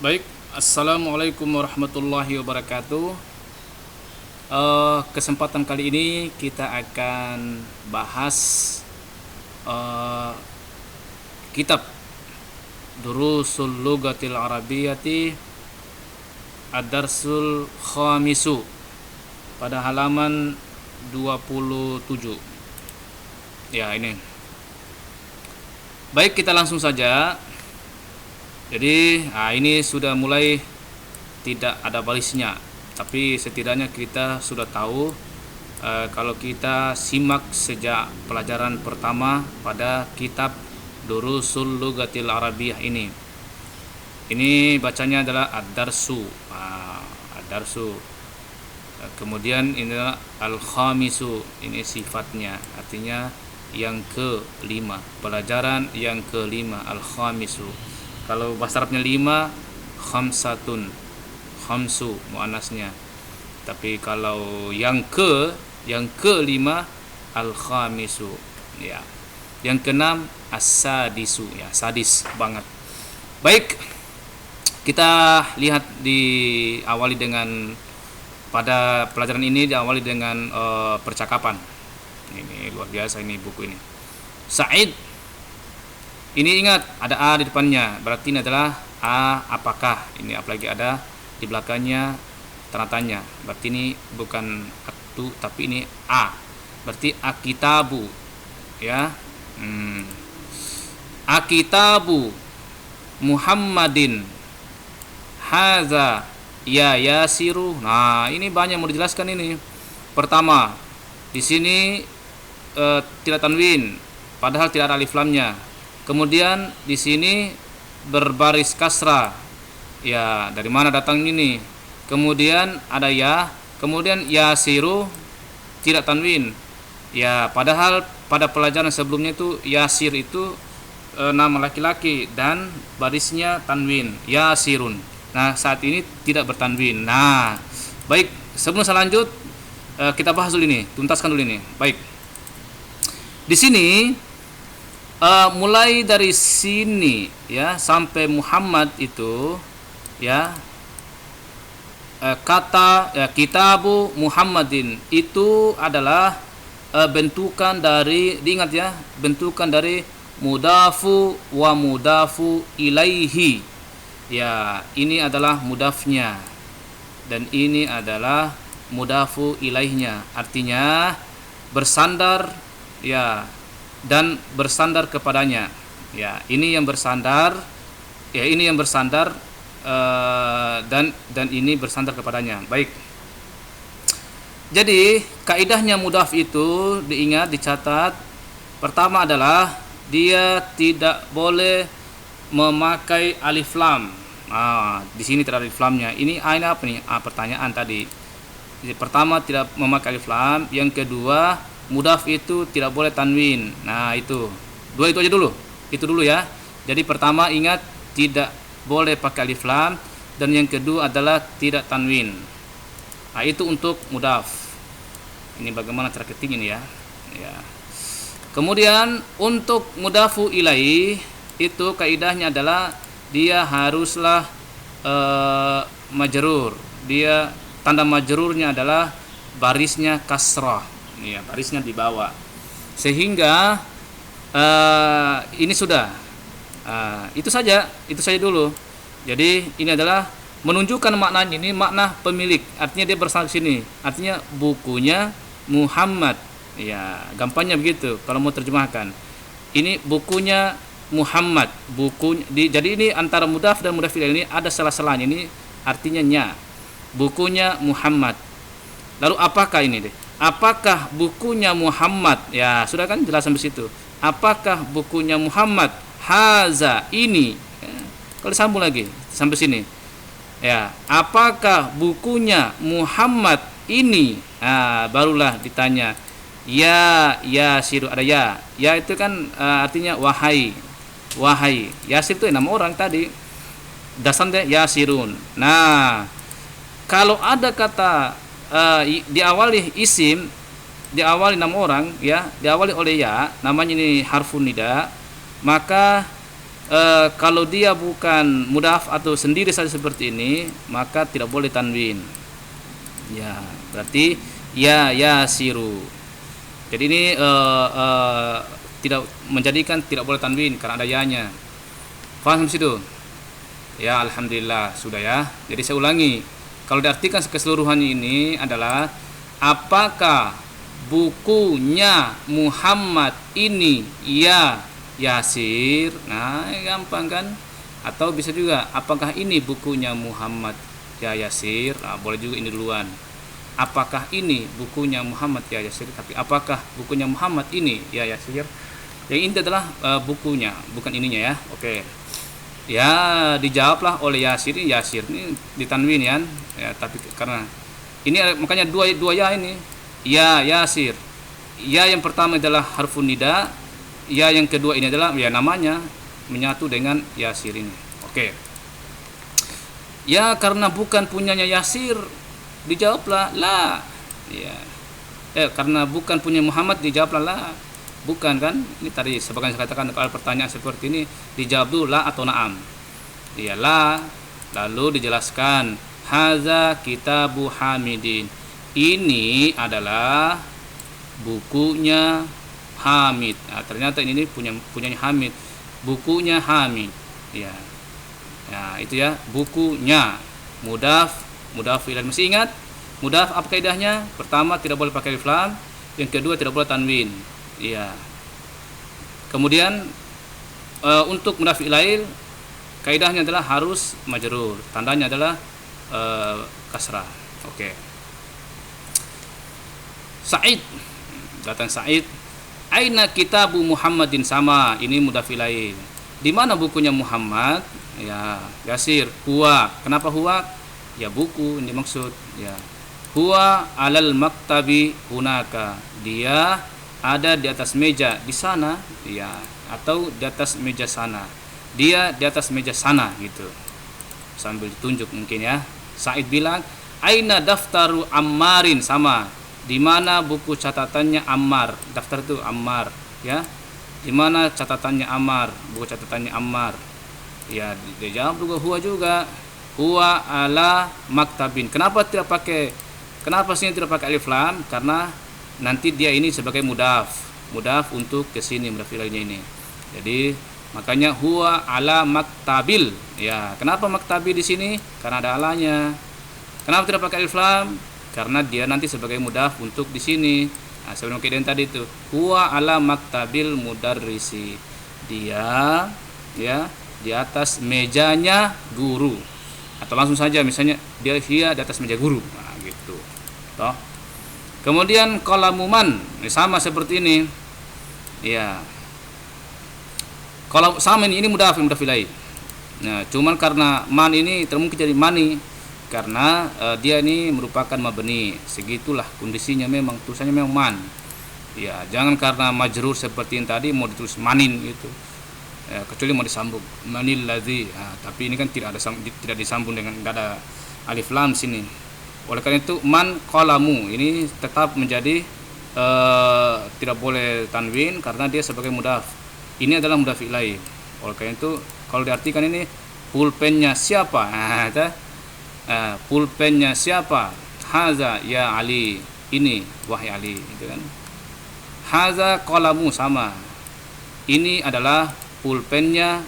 Baik, assalamualaikum warahmatullahi wabarakatuh. Kesempatan kali ini kita akan bahas eh, kitab Durusul Lugatil Arabiyyati Ad-Darsul Khamisu pada halaman 27. Ya, ini. Baik, kita langsung saja. Jadi, ini sudah mulai tidak ada barisnya, tapi setidaknya kita sudah tahu kalau kita simak sejak pelajaran pertama pada kitab Durusul Lugatil Arabiyyah ini. Ini bacanya adalah Ad-Darsu. Ad-Darsu. Kemudian ini adalah Al-Khamisu, ini sifatnya, artinya yang kelima, pelajaran yang kelima, Al-Khamisu. Kalau bahasa Arabnya 5, khamsatun, khamsu muannasnya. Tapi kalau yang kelima, al-khamisu, ya. Yang keenam, as-sadisu, ya, sadis banget. Baik, kita lihat pada pelajaran ini diawali dengan percakapan. Ini luar biasa ini buku ini. Sa'id. Ini ingat ada a di depannya, berarti ini adalah a apakah. Ini apalagi ada di belakangnya tanda tanya. Berarti ini bukan aktu tapi ini a. Berarti akitabu, ya. Akitabu Muhammadin haza ya yasiru. Nah, ini banyak mau dijelaskan ini. Pertama, di sini tidak tanwin, padahal tidak ada alif lamnya. Kemudian di sini berbaris kasrah. Ya, dari mana datang ini? Kemudian ada ya, kemudian yasiru tidak tanwin. Ya, padahal pada pelajaran sebelumnya itu yasir itu nama laki-laki dan barisnya tanwin, yasirun. Nah, saat ini tidak bertanwin. Nah, baik, sebelum saya lanjut kita bahas dulu ini, tuntaskan dulu ini. Baik. Di sini mulai dari sini ya sampai Muhammad itu ya, kata kitabu Muhammadin itu adalah bentukan dari, diingat ya, bentukan dari mudafu wa mudafu ilaihi. Ya, ini adalah mudafnya dan ini adalah mudafu ilaihnya, artinya bersandar ya dan bersandar kepadanya. Ya, ini yang bersandar, ya ini yang bersandar dan ini bersandar kepadanya. Baik. Jadi, kaidahnya mudhaf itu diingat, dicatat. Pertama adalah dia tidak boleh memakai alif lam. Di sini tidak ada alif lamnya. Ini apa nih? Pertanyaan tadi. Jadi, pertama tidak memakai alif lam, yang kedua mudhaf itu tidak boleh tanwin. Nah, itu. Dua itu aja dulu. Itu dulu ya. Jadi pertama ingat tidak boleh pakai alif lam, dan yang kedua adalah tidak tanwin. Nah, itu untuk mudhaf. Ini bagaimana cara ketik ini ya. Ya. Kemudian untuk mudhafu ilaih itu kaidahnya adalah dia haruslah majrur. Dia tanda majrurnya adalah barisnya kasrah. Ya, barisnya di bawah, sehingga ini sudah itu saja dulu. Jadi ini adalah menunjukkan maknanya, ini makna pemilik, artinya dia bersandar sini, artinya bukunya Muhammad. Ya, gampangnya begitu kalau mau terjemahkan. Ini bukunya Muhammad, jadi ini antara mudhaf dan mudhaf ilaih ini ada sela-selanya, ini artinya nya, bukunya Muhammad. Lalu apakah ini deh? Apakah bukunya Muhammad? Ya, sudah kan jelas sampai situ. Apakah bukunya Muhammad? Haza, ini. Ya, kalau disambung lagi sampai sini. Ya, apakah bukunya Muhammad ini? Nah, barulah ditanya. Ya, Yasir, ada ya. Ya itu kan artinya wahai. Wahai. Yasir itu nama orang tadi. Dasarnya Yasirun. Nah, kalau ada kata diawali isim, diawali nama orang ya, diawali oleh ya, namanya ini harfun nida, maka kalau dia bukan mudhaf atau sendiri saja seperti ini, maka tidak boleh tanwin. Ya, berarti ya yasiru. Jadi ini tidak menjadikan tidak boleh tanwin karena ada ya-nya. Paham situ? Ya, alhamdulillah sudah ya. Jadi saya ulangi. Kalau diartikan keseluruhannya ini adalah apakah bukunya Muhammad ini ya Yasir? Nah, gampang kan? Atau bisa juga apakah ini bukunya Muhammad ya Yasir? Nah, boleh juga ini duluan. Apakah ini bukunya Muhammad ya Yasir? Tapi apakah bukunya Muhammad ini ya Yasir? Yang ini adalah bukunya, bukan ininya ya. Oke. Ya, dijawablah oleh Yasir ini ditanwin ya. Ya, tapi karena ini makanya dua ya ini. Ya Yasir. Ya yang pertama adalah harfun nida. Ya yang kedua ini adalah ya namanya menyatu dengan Yasir ini. Oke. Ya karena bukan punyanya Yasir, dijawablah la. Ya. Karena bukan punya Muhammad, dijawablah la. Bukan kan? Ini tadi sebagian saya katakan kalau pertanyaan seperti ini dijawab dulu la atau na'am. Ya la, lalu dijelaskan haza kitabu Hamidin. Ini adalah bukunya Hamid. Nah, ternyata ini punyanya Hamid. Bukunya Hamid. Ya. Nah, itu ya, bukunya. Mudhaf ilaih. Masih ingat? Mudhaf apa kaidahnya? Pertama tidak boleh pakai alif lam, yang kedua tidak boleh tanwin. Iya. Kemudian untuk mudhaf ilaih kaidahnya adalah harus majrur. Tandanya adalah kasrah. Oke. Sa'id. Datang Sa'id. Aina kitabu Muhammadin, sama. Ini mudhaf ilaih. Di mana bukunya Muhammad? Ya, Yasir. Huwa. Kenapa huwa? Ya buku ini maksud. Ya. Huwa alal maktabi hunaka. Dia ada di atas meja di sana, ya, atau di atas meja sana. Dia di atas meja sana gitu. Sambil ditunjuk mungkin ya. Said bilang, aina daftaru Ammarin, sama. Di mana buku catatannya Ammar? Daftar itu Ammar, ya. Di mana catatannya Ammar? Buku catatannya Ammar. Ya, dia jawab juga huwa juga. Huwa ala maktabin. Kenapa sini tidak pakai alif lam? Karena nanti dia ini sebagai mudhaf untuk kesini mudhaf ilaihnya ini. Jadi makanya huwa ala maktabil. Ya, kenapa maktabil di sini? Karena ada alanya. Kenapa tidak pakai alif lam? Karena dia nanti sebagai mudhaf untuk di sini. Nah, sebelum kaidah tadi itu huwa ala maktabil mudarrisi. Dia ya di atas mejanya guru. Atau langsung saja misalnya dia di atas meja guru. Nah, gitu. Toh. Kemudian qalamuman, sama seperti ini. Ya. Kalau sama ini mudhaf ilaih. Nah, cuman karena man ini termungkin jadi mani karena dia ini merupakan mabni. Segitulah kondisinya, memang tulisannya memang man. Ya, jangan karena majrur seperti yang tadi mau ditulis manin gitu. Ya, kecuali mau disambung manil ladzi. Nah, tapi ini kan tidak disambung dengan enggak ada alif lam sini. Oleh karena itu man qalamu ini tetap menjadi tidak boleh tanwin karena dia sebagai mudhaf. Ini adalah mudhaf ilaih. Oleh karena itu kalau diartikan ini pulpennya siapa? Pulpennya siapa? Haza ya Ali. Ini wahai Ali, gitu kan. Haza qalamu, sama. Ini adalah pulpennya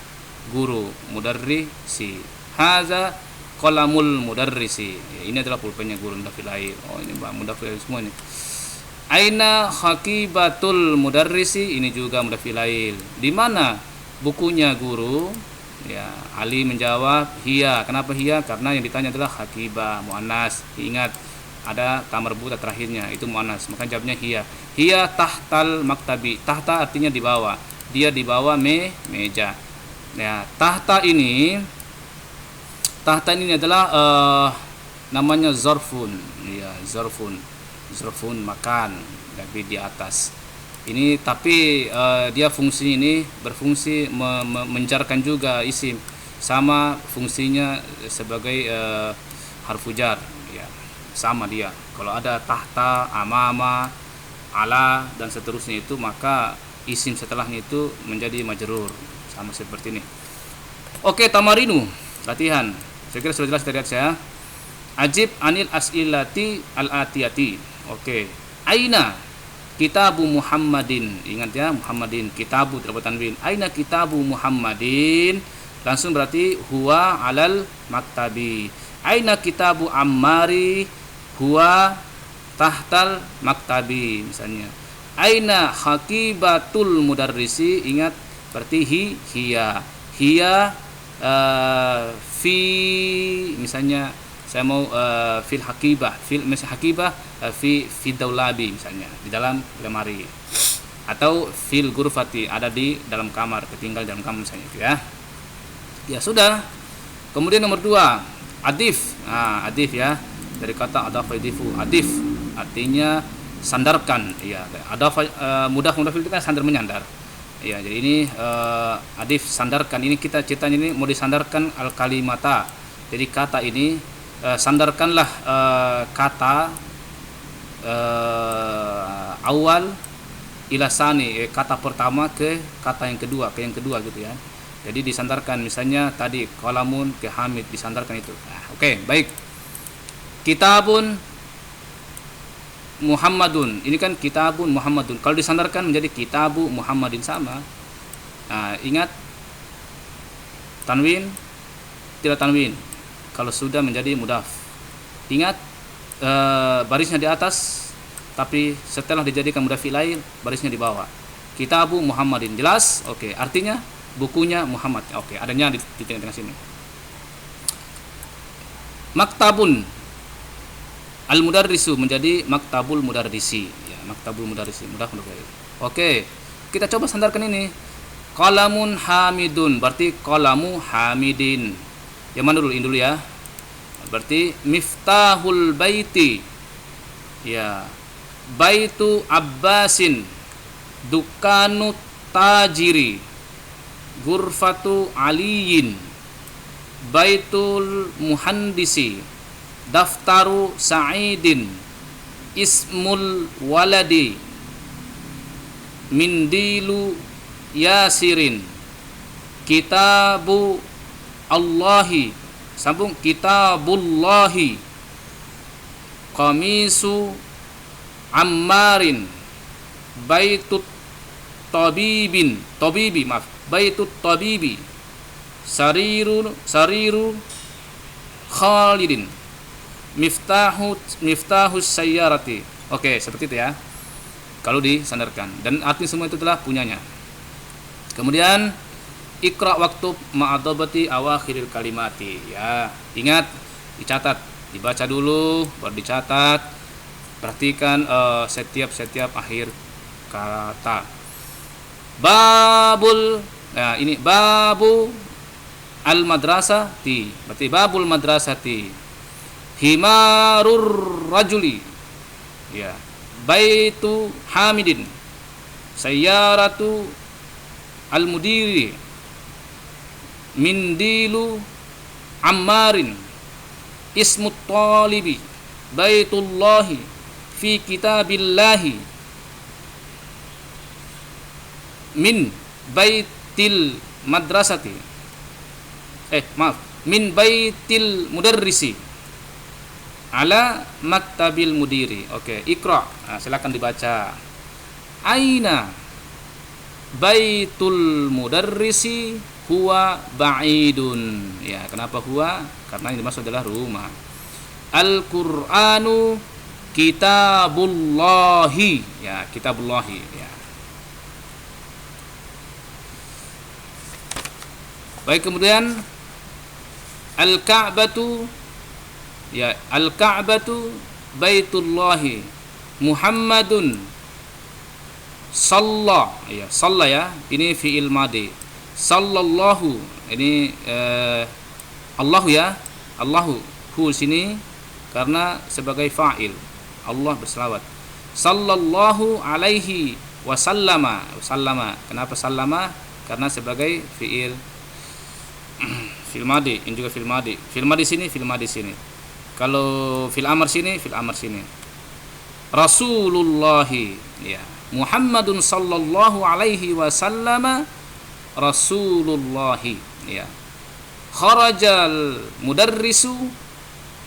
guru mudarrisi. Haza qalamul mudarrisi. Ya, ini adalah pulpennya guru mudhaf ilaih. Oh, ini mudhaf ilaih semua ini. Aina haqibatul mudarrisi, ini juga mudhaf ilaih. Di mana bukunya guru? Ya, Ali menjawab hiya. Kenapa hiya? Karena yang ditanya adalah haqibah muannas. Ingat ada ta marbuta terakhirnya, itu muannas. Maka jawabnya hiya. Hiya tahtal maktabi. Tahta artinya di bawah. Dia di bawah meja. Ya, tahta ini adalah namanya zarfun. Ya, zarfun makan, tapi di atas. Ini tapi dia fungsi ini berfungsi menjarkan juga isim, sama fungsinya sebagai harfu jar. Ya, sama dia. Kalau ada tahta, amama, ala dan seterusnya itu, maka isim setelahnya itu menjadi majrur, sama seperti ini. Oke, tamarinu, latihan. Saya kira sudah jelas dari saya. Ajib anil as'ilati al-atiyati. Oke. Aina kitabu Muhammadin. Ingat ya, Muhammadin, kitabu tidak tanwin. Aina kitabu Muhammadin. Langsung berarti huwa alal maktabi. Aina kitabu Ammari, huwa tahtal maktabi misalnya. Aina hakibatul mudarrisi, ingat berarti hiya. Hiya fi, misalnya saya mau fil hakibah, fi daulabi misalnya, di dalam lemari, atau fil gurfati, ada di dalam kamar, ketinggal dalam kamar misalnya itu ya. Ya sudah. Kemudian nomor 2, adif. Nah, adif ya, dari kata adafa yadifu. Adif artinya sandarkan ya. Adafa mudaf itu kan sandar menyandar. Ya, jadi ini adif sandarkan. Ini kita ceritanya ini mau disandarkan al kalimata. Jadi kata ini sandarkanlah kata awal ilasani, kata pertama ke kata yang kedua, gitu ya. Jadi disandarkan, misalnya tadi kalamun ke hamid, disandarkan itu. Oke, baik. Kitabun Muhammadun, ini kan kitabun Muhammadun. Kalau disandarkan menjadi kitabu Muhammadin sama. Ingat tanwin tidak tanwin kalau sudah menjadi mudaf. Ingat barisnya di atas, tapi setelah dijadikan mudaf ilaih barisnya di bawah. Kitabu Muhammadin, jelas? Oke, artinya bukunya Muhammad. Oke, adanya di tengah-tengah sini. Maktabun al-mudarrisu menjadi maktabul mudarrisi ya, maktabul mudarrisi, mudah. Oke, kita coba sandarkan ini. Qalamun hamidun berarti qalamu hamidin. Yang mana dulu? Ini dulu ya. Berarti miftahul baiti ya, baitu Abbasin, dukanu tajiri, gurfatu aliyin, baitul muhandisi, daftaru sa'idin, ismul waladi, mindilu yasirin, kitabu Allahi, sambung kitabullahi, qamisu ammarin, baitut tabibi, baitut tabibi, sariru khalidin, miftahus sayyarati. Oke, seperti itu ya kalau disandarkan, dan arti semua itu telah punyanya. Kemudian ikra waktu ma'adabati awakhiril kalimati ya, ingat, dicatat, dibaca dulu baru dicatat. Perhatikan setiap akhir kata. Babul, nah ini babu al madrasati, berarti babul madrasati, himarur rajuli ya, baitu hamidin, sayyaratu al mudiri, mindilu ammarin, ismut talibi, baitullahi fi kitabillahi, min baitil madrasati, min baitil mudarrisi ala maktabil mudiri. Oke, ikra. Nah, silakan dibaca. Aina baitul mudarrisi huwa ba'idun. Ya, kenapa huwa? Karena yang dimaksud adalah rumah. Al-Qur'anu kitabullahi. Ya, kitabullahi ya. Baik, kemudian Al-Ka'batu ya, Al-Ka'batu baitullahi, Muhammadun shalla ya, shalla ya, ini fi'il madi. Sallallahu ini Allahu ya, Allahu hu sini karena sebagai fa'il, Allah berselawat. Sallallahu alaihi wasallama, sallama. Kenapa sallama? Karena sebagai fi'il fil madi, ini juga fil madi. Fil madi sini, fil madi sini. Kalau fil amr sini, fil amr sini. Rasulullahi ya, Muhammadun sallallahu alaihi wasallama rasulullahi ya. kharajal mudarrisu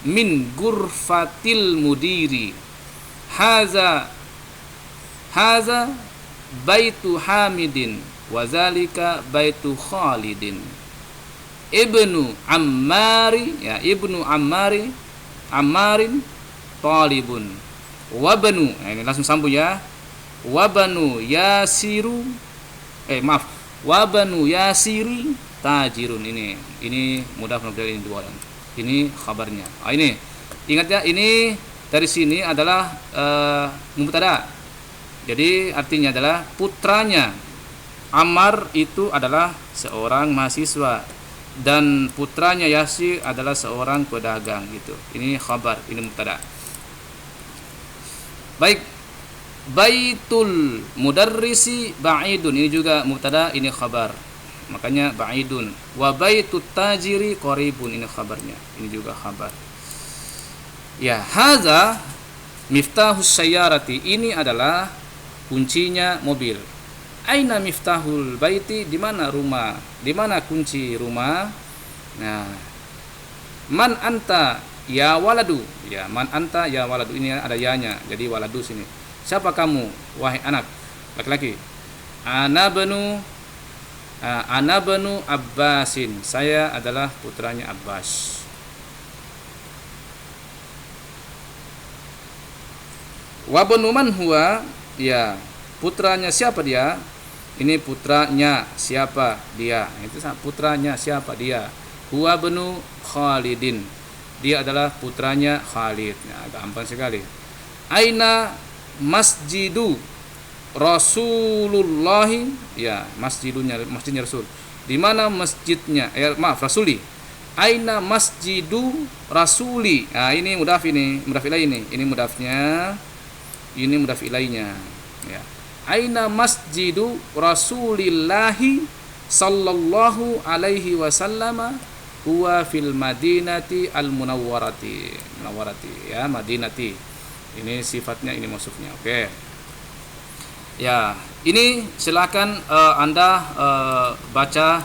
min gurfatil mudiri, haza baitu Hamidin wazalika baitu Khalidin. Ibnu Ammari, ya, Ibnu Ammarin talibun wabanu, nah, ini langsung sambung ya, wabanu Yasiru, wabanu Yasiri tajirun. Ini mudah ini dua, ini kabarnya. Ini ingat ya, ini dari sini adalah mubtada. Jadi artinya adalah putranya Ammar itu adalah seorang mahasiswa dan putranya Yasir adalah seorang pedagang gitu. Ini khabar, ini mubtada. Baik, baitul mudarrisi ba'idun, ini juga mubtada, ini khabar. Makanya ba'idun. Wa baitut tajiri qaribun, ini khabarnya. Ini juga khabar. Ya, hadza miftahus sayyarati, ini adalah kuncinya mobil. Aina miftahul baiti, di mana rumah? Di mana kunci rumah? Nah, man anta ya waladu. Ya, man anta ya waladu, ini ada ya-nya. Jadi waladu sini. Siapa kamu wahai anak laki-laki? Ana banu Abbasin, saya adalah putranya Abbas. Wa banu man huwa, ya, putranya siapa dia? Ini putranya siapa dia? Itu putranya siapa dia? Huwa banu Khalidin, dia adalah putranya Khalid. Nah, gampang sekali. Aina masjidu Rasulullah, ya, masjidnya Rasul. Di mana masjidnya? Rasuli. Aina masjidu Rasuli. Nah, ini mudhaf, ini mudhaf ilaih, ini mudhafnya. Ini mudhaf ilaihnya, ya. Aina masjidu Rasulillahi sallallahu alaihi wasallama huwa fil madinati al munawwarati, ya, madinati. Ini sifatnya, ini maksudnya. Oke. Ya, ini silakan Anda baca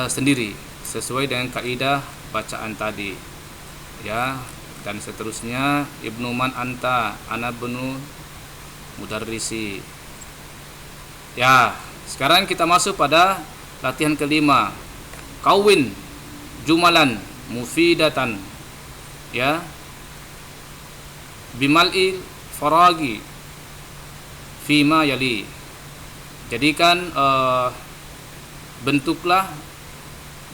sendiri sesuai dengan kaidah bacaan tadi. Ya, dan seterusnya. Ibnu man anta, ana benu mudarrisi. Ya, sekarang kita masuk pada latihan kelima. Kawin jumalan mufidatan, ya, bimal'il faragi fima yali. Jadikan bentuklah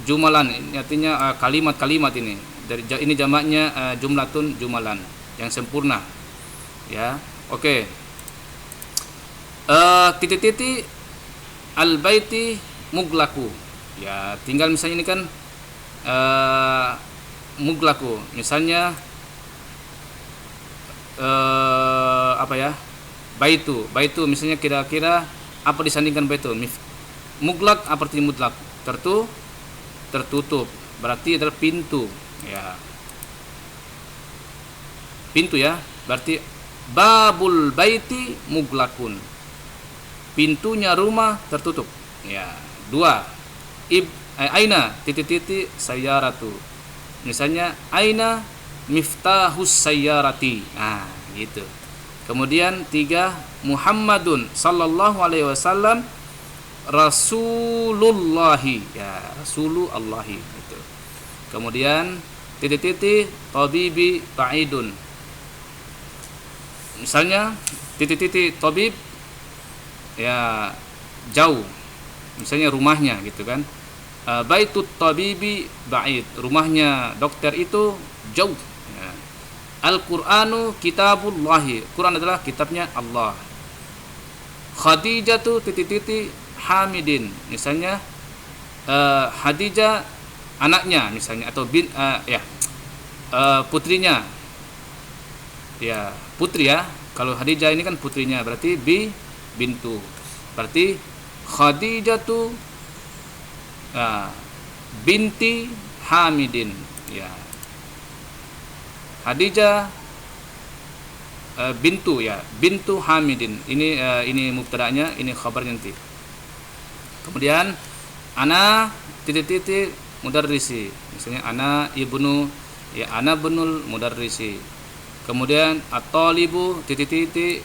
jumalan, artinya kalimat-kalimat ini. Ini jamaknya jumlatun jumalan, yang sempurna, ya. Oke. Titik-titik al baiti muglaku, ya, tinggal misalnya ini kan muglaku, misalnya apa ya, baitu misalnya kira-kira apa disandingkan baitu? Muglak apa artinya mutlak? Tertutup, berarti adalah pintu, ya, pintu, ya, berarti babul baiti muglakun, pintunya rumah tertutup, ya. Dua, aina titik-titik sayyaratu, misalnya aina miftahus sayyarati, nah gitu. Kemudian tiga, Muhammadun sallallahu alaihi wasallam Rasulullahi, ya, Rasulullahi gitu. Kemudian titik-titik tabibi ba'idun, misalnya titik-titik tabib, ya, jauh, misalnya rumahnya gitu kan. Baitut tabibi ba'id, rumahnya dokter itu jauh, ya. Al-Qur'anu kitabullahi, Quran adalah kitabnya Allah. Khadijatu titik-titik Hamidin, misalnya Khadijah anaknya misalnya, atau putrinya, ya, putri, ya. Kalau Khadijah ini kan putrinya, berarti bintu, berarti Khadijatu binti Hamidin, ya. Khadijah bintu, ya, bintu Hamidin. Ini mubtada'nya, ini khabarnya nanti. Kemudian ana titik-titik mudarrisi. Misalnya ana ibnu, ya ana bunul mudarrisi. Kemudian at-talibu titik-titik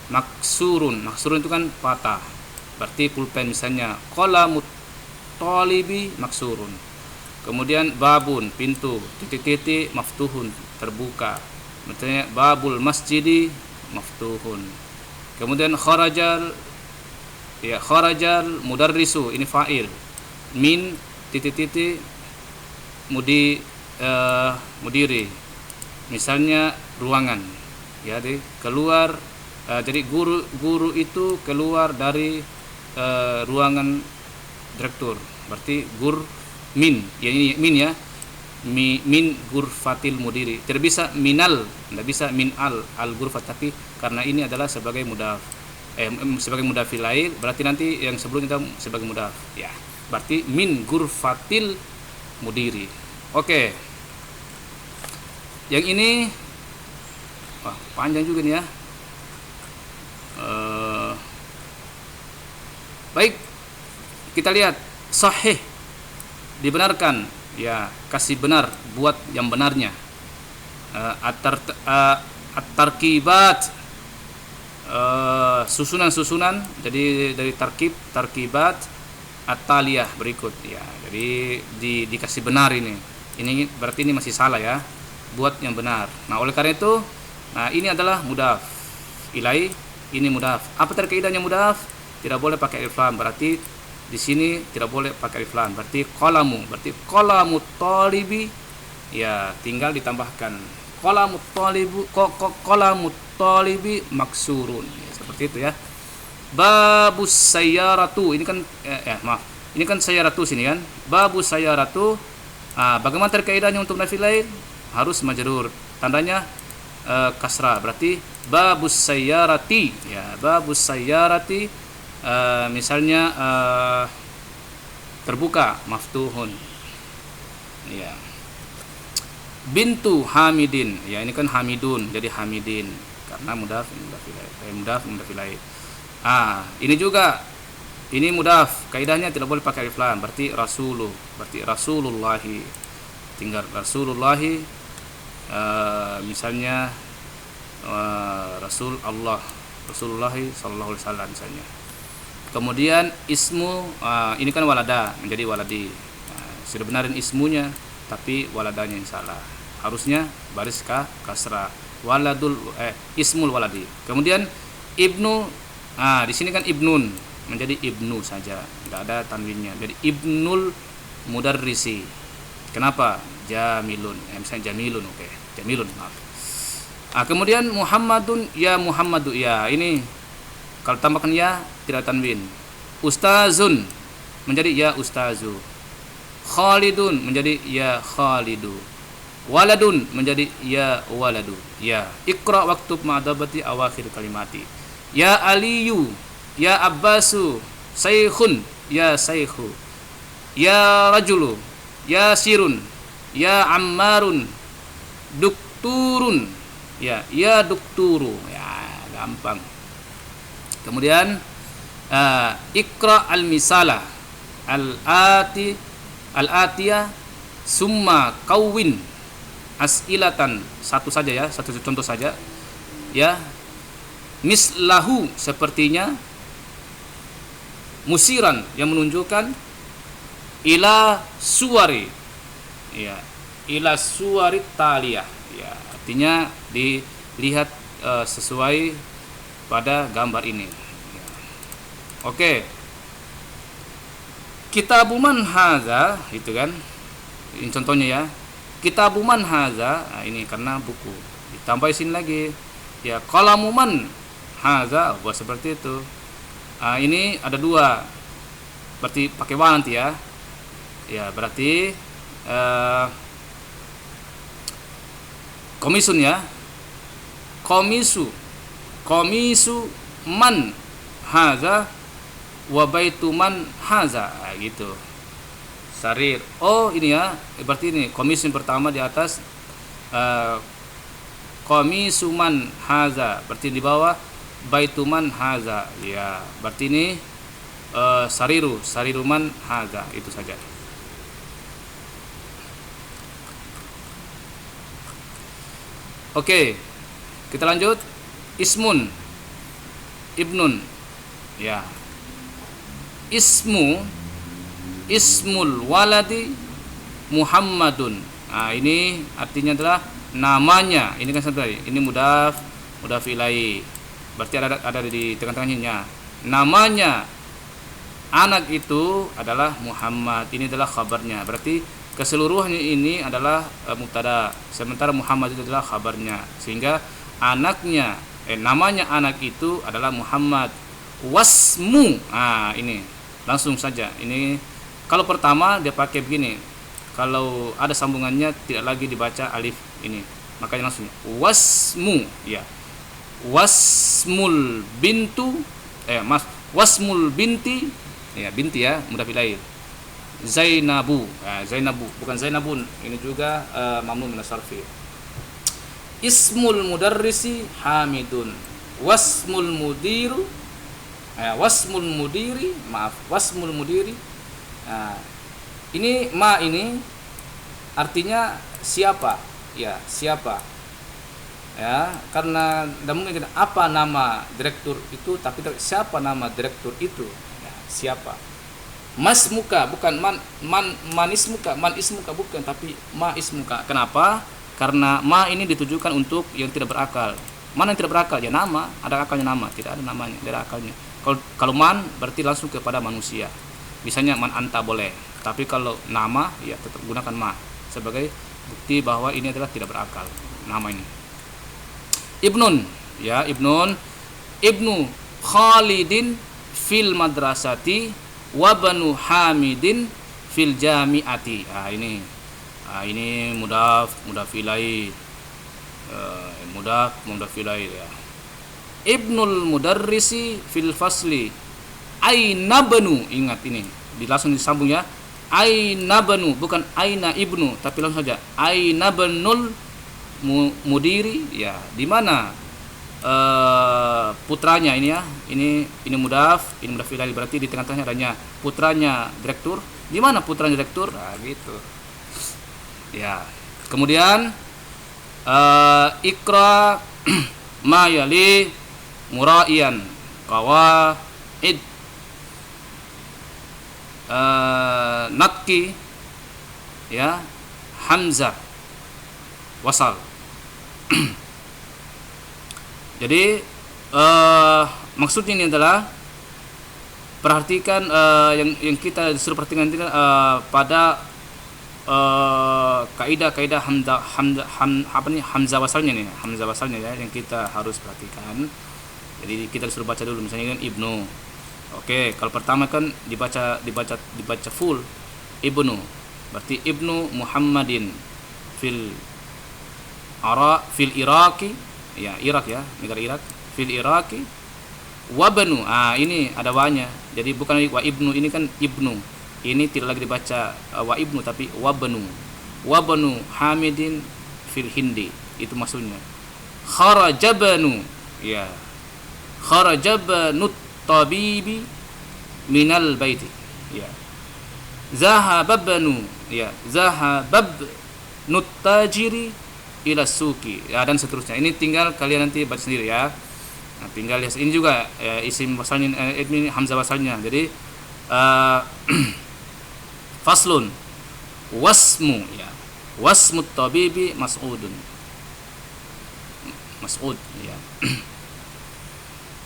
maksurun. Maksurun itu kan patah. Berarti pulpen misalnya qalamut talibi maksurun. Kemudian babun pintu titik-titik maftuhun terbuka. Misalnya babul masjidi maftuhun. Kemudian kharajal mudarrisu, ini fa'il. Min titik-titik mudiri. Misalnya ruangan. Ya, jadi keluar jadi guru itu keluar dari ruangan direktur. Berarti min. Ya ini min ya. Min gurfatil mudiri. Tidak bisa minal, tidak bisa min al gurfat, tapi karena ini adalah sebagai mudaf sebagai mudaf ilaih, berarti nanti yang sebelumnya sebagai mudaf ya. Berarti min gurfatil mudiri. Oke. Yang ini panjang juga nih ya. Baik. Kita lihat sahih, dibenarkan. Ya, kasih benar, buat yang benarnya. At-tarkibat, susunan-susunan, jadi dari tarkibat at-taliyah berikut ya. Jadi dikasih benar ini. Ini berarti ini masih salah ya. Buat yang benar. Nah, oleh karena itu, ini adalah mudaf ilaih, ini mudaf. Apa terkaidahnya mudaf? Tidak boleh pakai alif lam. Berarti di sini tidak boleh pakai alif lam. Berarti qalamu, berarti qalamut talibi ya, tinggal ditambahkan qalamut talibi maksurun ya, seperti itu ya. Babus sayyaratu, ini kan maaf, ini kan sayyaratu sini kan. Babus sayyaratu, bagaimana terkaidahnya untuk nafi lain? Harus majrur, tandanya kasrah. Berarti babus sayyarati ya, babus sayyarati misalnya terbuka maftuhun ya. Bintu hamidin ya, ini kan hamidun jadi hamidin karena mudaf ilaih. Ini juga ini mudaf, kaidahnya tidak boleh pakai alif lam. Berarti berarti rasulullahi, tinggal rasulullahi misalnya rasulullahi sallallahu alaihi wasallam misalnya. Kemudian ismu, ini kan walada menjadi waladi. Sudah benarin ismunya, tapi waladanya yang salah. Harusnya baris kasrah. Waladul ismul waladi. Kemudian ibnu, di sini kan ibnun menjadi ibnu saja, tidak ada tanwinnya. Jadi ibnul mudarrisi. Kenapa? Jamilun. Misalnya jamilun, oke. Jamilun, maaf. Kemudian Muhammadun ya Muhammadu ya, ini kalau tambahkan ya tidak tanwin. Ustazun menjadi ya ustazu. Khalidun menjadi ya khalidu. Waladun menjadi ya waladu. Ya, Iqra waktub ma'adabati awakhir kalimati. Ya Aliyu, ya Abbasu, Saikhun, ya Saikhu. Ya Rajulu, ya Sirun, ya Ammarun, Dukturun. Ya Dukturu. Ya, gampang. Kemudian Iqra al-misala al-atiyah summa kawin as'ilatan, satu saja ya, satu contoh saja ya. Mislahu, sepertinya. Musiran, yang menunjukkan. Ila suwari ya, ila suwari taliyah ya, artinya dilihat sesuai pada gambar ini. Oke. Kitabuman haza, itu kan. Ini contohnya ya. Kitabuman haza, ini karena buku. Ditambah sini lagi. Ya, qalamuman haza, buat seperti itu. Ini ada dua. Berarti pakai wa nanti ya. Ya, berarti komisun ya. Komisu man haza wa baitu man haza, gitu. Sarir. Oh, ini ya. Berarti ini komisun pertama di atas, komisu man haza. Berarti di bawah baitu man haza. Ya, berarti ini sariru man haza, itu saja. Oke, kita lanjut. Ismun, ibnun. Ya. Ismul waladi Muhammadun. Nah, ini artinya adalah namanya. Ini kan tadi. Ini mudaf ilaihi. Berarti ada di tengah-tengahnya. Namanya anak itu adalah Muhammad. Ini adalah kabarnya. Berarti keseluruhannya ini adalah mubtada. Sementara Muhammad itu adalah kabarnya. Sehingga namanya anak itu adalah Muhammad. Wasmu. Nah, ini langsung saja. Ini kalau pertama dia pakai begini. Kalau ada sambungannya tidak lagi dibaca alif ini. Makanya langsung wasmu, ya. Wasmul bintu, wasmul binti, ya, binti ya, mudhaf ilaih. Zainabu, Zainabu, bukan Zainabun. Ini juga mamnu min as-sarfi. Ismul mudarrisi Hamidun. Wasmul mudiri, wasmul mudiri. Ini artinya siapa? Ya, siapa? Ya, karena tidak mungkin apa nama direktur itu, tapi siapa nama direktur itu? Ya, siapa? Mas muka, bukan man ismuka bukan, tapi ma ismuka. Kenapa? Karena ma ini ditujukan untuk yang tidak berakal. Mana yang tidak berakal? Ya nama, ada akalnya nama, tidak ada namanya, tidak ada akalnya. Kalau man berarti langsung kepada manusia. Misalnya man anta boleh, tapi kalau nama ya tetap gunakan ma sebagai bukti bahwa ini adalah tidak berakal nama ini. Ibnun, ya, ibnu Khalidin fil madrasati wa banu Hamidin fil jami'ati. Ini mudhaf ilaih, mudhaf ilaih, ya. Ibnul mudarrisi fil fasli aina banu. Ingat ini langsung disambung ya. Aina banu, bukan aina ibnu, tapi langsung saja aina banul mudiri, ya. Di mana putranya ini ya. Ini mudhaf ilaih, berarti di tengah-tengahnya adanya putranya direktur. Di mana putranya direktur? Nah, gitu. Ya. Kemudian ikra ma yali muraiyan qawaid natki, ya, hamzah wasal. Jadi maksudnya ini adalah perhatikan yang kita disuruh perhatikan pada kaidah hamzah wasalnya nih, hamzah wasalnya ya, yang kita harus perhatikan. Jadi kita disuruh baca dulu, misalnya kan ibnu. Oke, kalau pertama kan dibaca full ibnu, berarti ibnu Muhammadin fil Iraqi, ya, Irak ya, negara Irak, fil Iraqi wabanu. Ini ada wanya, jadi bukan wa ibnu, ini kan ibnu, ini tidak lagi dibaca wa ibnu tapi wabanu Hamidin fil Hindi, itu maksudnya. Kharajabanu, ya, kharajabanut tabibi minal baiti, ya. Zahababanu, ya, zahababnut tajiri ila suki, ya, dan seterusnya. Ini tinggal kalian nanti baca sendiri ya. Nah, tinggal lihat ini juga isim wasalnya, ini hamzah wasalnya. Jadi faslun wasmu, ya, wasmut tabibi Mas'ud, ya.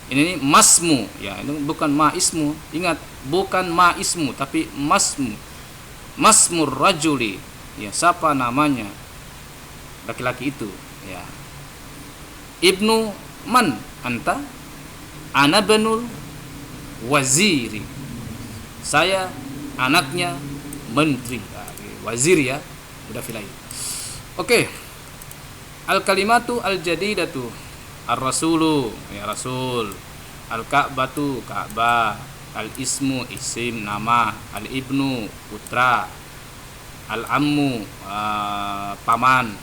Ini masmu, ya, ini bukan ma ismu. Ingat, bukan ma ismu tapi masmur rajuli, ya, siapa namanya laki-laki itu, ya. Ibnu man anta? Ana banul waziri, saya anaknya menteri, wazir, ya, udah filai. Oke. Al kalimatu al jadidatu ar-rasulu, ya, rasul. Al-ka'batu, Ka'bah. Al-ismu, isim, nama. Al-ibnu, putra. Al-ammu, paman.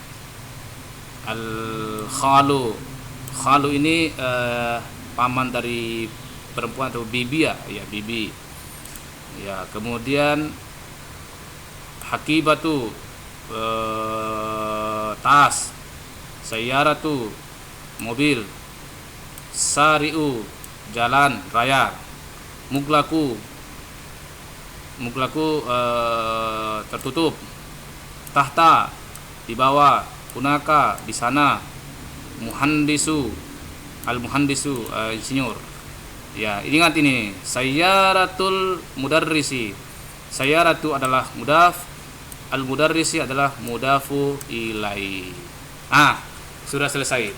Al-khalu, ini paman dari perempuan atau bibi, ya, bibi. Ya, kemudian hakibatu, tas. sayyaratu mobil, sari'u jalan raya, muglaku tertutup, tahta di bawah, hunaka di sana, muhandisu insinyur. Ya, ingat ini sayyaratul mudarrisi. Sayyaratu adalah mudaf, al mudarrisi adalah mudafu ilai. Sudah selesai.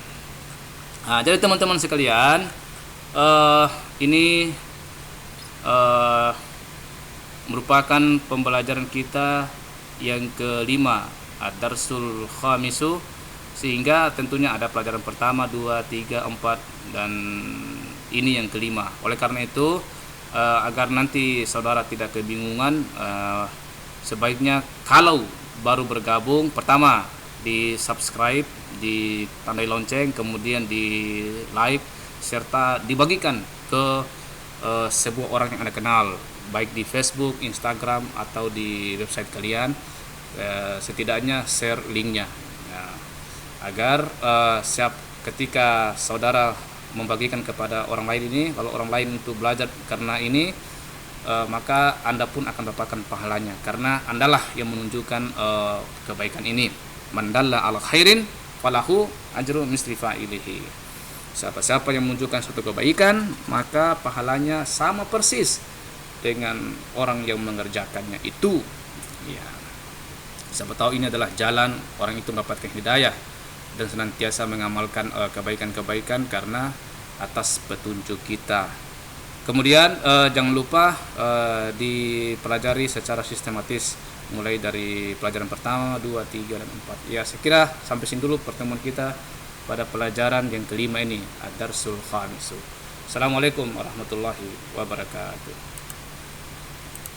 Jadi teman-teman sekalian, ini merupakan pembelajaran kita yang kelima, ad-darsul khamisu, sehingga tentunya ada pelajaran pertama, 2, 3, 4 dan ini yang kelima. Oleh karena itu, agar nanti saudara tidak kebingungan, sebaiknya kalau baru bergabung, pertama di subscribe, ditandai lonceng, kemudian di like, serta dibagikan ke sebuah orang yang Anda kenal, baik di Facebook, Instagram, atau di website kalian. Setidaknya share linknya, agar ketika saudara membagikan kepada orang lain ini, kalau orang lain untuk belajar karena ini, maka Anda pun akan dapatkan pahalanya, karena Andalah yang menunjukkan kebaikan ini. Man dalla ala khairin falahu ajru misli fa'ilihi. Siapa yang menunjukkan suatu kebaikan, maka pahalanya sama persis dengan orang yang mengerjakannya itu. Ya, siapa tahu ini adalah jalan orang itu mendapatkan hidayah dan senantiasa mengamalkan kebaikan-kebaikan karena atas petunjuk kita. Kemudian jangan lupa dipelajari secara sistematis, mulai dari pelajaran pertama, 2, 3, dan 4. Ya, saya kira sampai sini dulu pertemuan kita pada pelajaran yang kelima ini, ad-darsul khamisu. Assalamualaikum warahmatullahi wabarakatuh.